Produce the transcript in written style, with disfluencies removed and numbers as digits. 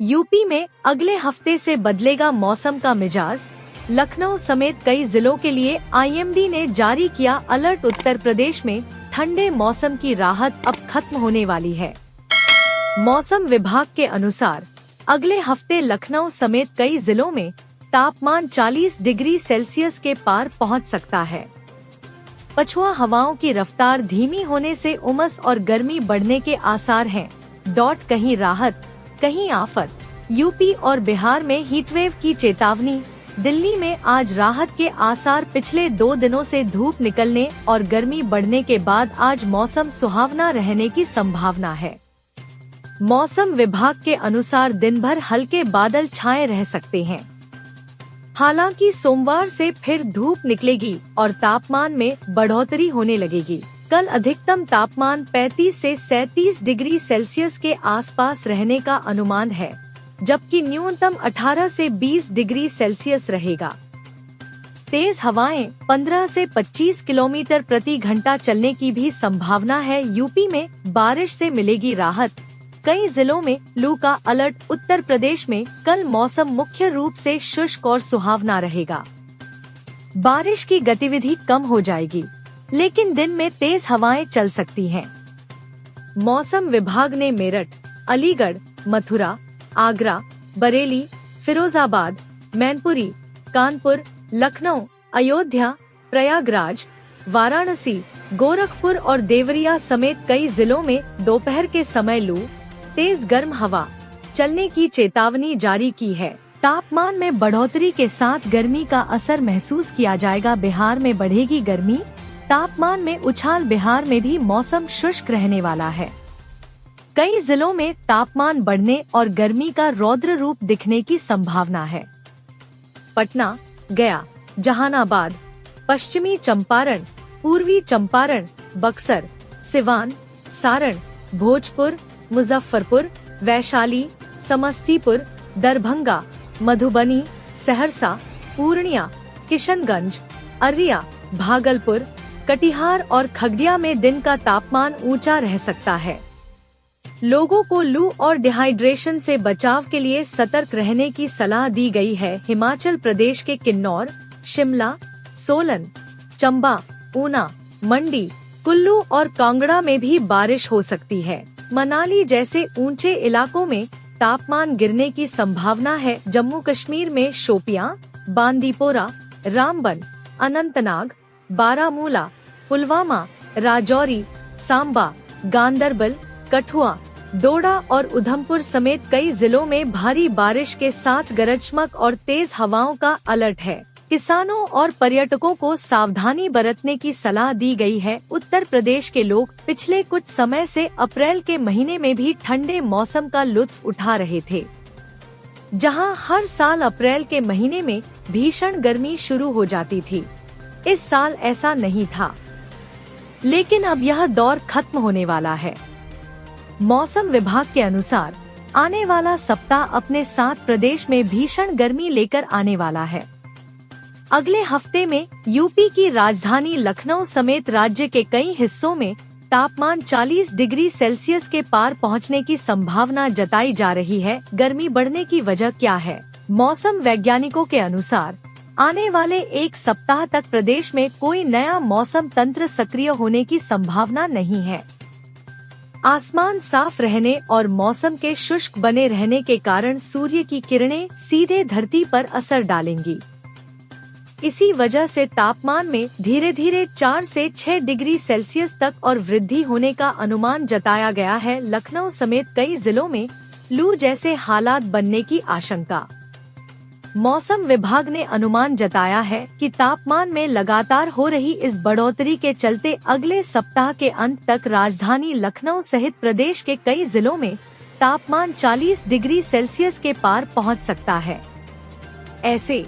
UP में अगले हफ्ते से बदलेगा मौसम का मिजाज। लखनऊ समेत कई जिलों के लिए आईएमडी ने जारी किया अलर्ट। उत्तर प्रदेश में ठंडे मौसम की राहत अब खत्म होने वाली है। मौसम विभाग के अनुसार अगले हफ्ते लखनऊ समेत कई जिलों में तापमान 40 डिग्री सेल्सियस के पार पहुंच सकता है। पछुआ हवाओं की रफ्तार धीमी होने से उमस और गर्मी बढ़ने के आसार हैं। कहीं राहत कहीं आफत। यूपी और बिहार में हीटवेव की चेतावनी। दिल्ली में आज राहत के आसार। पिछले 2 दिनों से धूप निकलने और गर्मी बढ़ने के बाद आज मौसम सुहावना रहने की संभावना है। मौसम विभाग के अनुसार दिन भर हल्के बादल छाए रह सकते हैं। हालांकि सोमवार से फिर धूप निकलेगी और तापमान में बढ़ोतरी होने लगेगी। कल अधिकतम तापमान 35 से 37 डिग्री सेल्सियस के आसपास रहने का अनुमान है, जबकि न्यूनतम 18 से 20 डिग्री सेल्सियस रहेगा। तेज हवाएं 15 से 25 किलोमीटर प्रति घंटा चलने की भी संभावना है। यूपी में बारिश से मिलेगी राहत। कई जिलों में लू का अलर्ट। उत्तर प्रदेश में कल मौसम मुख्य रूप से शुष्क और सुहावना रहेगा। बारिश की गतिविधि कम हो जाएगी, लेकिन दिन में तेज हवाएं चल सकती हैं। मौसम विभाग ने मेरठ, अलीगढ़, मथुरा, आगरा, बरेली, फिरोजाबाद, मैनपुरी, कानपुर, लखनऊ, अयोध्या, प्रयागराज, वाराणसी, गोरखपुर और देवरिया समेत कई जिलों में दोपहर के समय लू, तेज गर्म हवा चलने की चेतावनी जारी की है। तापमान में बढ़ोतरी के साथ गर्मी का असर महसूस किया जाएगा। बिहार में बढ़ेगी गर्मी। तापमान में उछाल। बिहार में भी मौसम शुष्क रहने वाला है। कई जिलों में तापमान बढ़ने और गर्मी का रौद्र रूप दिखने की संभावना है। पटना, गया, जहानाबाद, पश्चिमी चंपारण, पूर्वी चंपारण, बक्सर, सिवान, सारण, भोजपुर, मुजफ्फरपुर, वैशाली, समस्तीपुर, दरभंगा, मधुबनी, सहरसा, पूर्णिया, किशनगंज, अररिया, भागलपुर, कटिहार और खगड़िया में दिन का तापमान ऊंचा रह सकता है। लोगों को लू और डिहाइड्रेशन से बचाव के लिए सतर्क रहने की सलाह दी गई है। हिमाचल प्रदेश के किन्नौर, शिमला, सोलन, चंबा, ऊना, मंडी, कुल्लू और कांगड़ा में भी बारिश हो सकती है। मनाली जैसे ऊंचे इलाकों में तापमान गिरने की संभावना है। जम्मू कश्मीर में शोपियां, बांदीपोरा, रामबन, अनंतनाग, बारामूला, पुलवामा, राजौरी, सांबा, गांदरबल, कठुआ, डोडा और उधमपुर समेत कई जिलों में भारी बारिश के साथ गरज चमक और तेज हवाओं का अलर्ट है। किसानों और पर्यटकों को सावधानी बरतने की सलाह दी गई है। उत्तर प्रदेश के लोग पिछले कुछ समय से अप्रैल के महीने में भी ठंडे मौसम का लुत्फ उठा रहे थे, जहां हर साल अप्रैल के महीने में भीषण गर्मी शुरू हो जाती थी। इस साल ऐसा नहीं था, लेकिन अब यह दौर खत्म होने वाला है। मौसम विभाग के अनुसार आने वाला सप्ताह अपने साथ प्रदेश में भीषण गर्मी लेकर आने वाला है। अगले हफ्ते में यूपी की राजधानी लखनऊ समेत राज्य के कई हिस्सों में तापमान 40 डिग्री सेल्सियस के पार पहुंचने की संभावना जताई जा रही है। गर्मी बढ़ने की वजह क्या है? मौसम वैज्ञानिकों के अनुसार आने वाले एक सप्ताह तक प्रदेश में कोई नया मौसम तंत्र सक्रिय होने की संभावना नहीं है। आसमान साफ रहने और मौसम के शुष्क बने रहने के कारण सूर्य की किरणें सीधे धरती पर असर डालेंगी। इसी वजह से तापमान में धीरे धीरे 4 से 6 डिग्री सेल्सियस तक और वृद्धि होने का अनुमान जताया गया है। लखनऊ समेत कई जिलों में लू जैसे हालात बनने की आशंका। मौसम विभाग ने अनुमान जताया है कि तापमान में लगातार हो रही इस बढ़ोतरी के चलते अगले सप्ताह के अंत तक राजधानी लखनऊ सहित प्रदेश के कई जिलों में तापमान 40 डिग्री सेल्सियस के पार पहुंच सकता है। ऐसे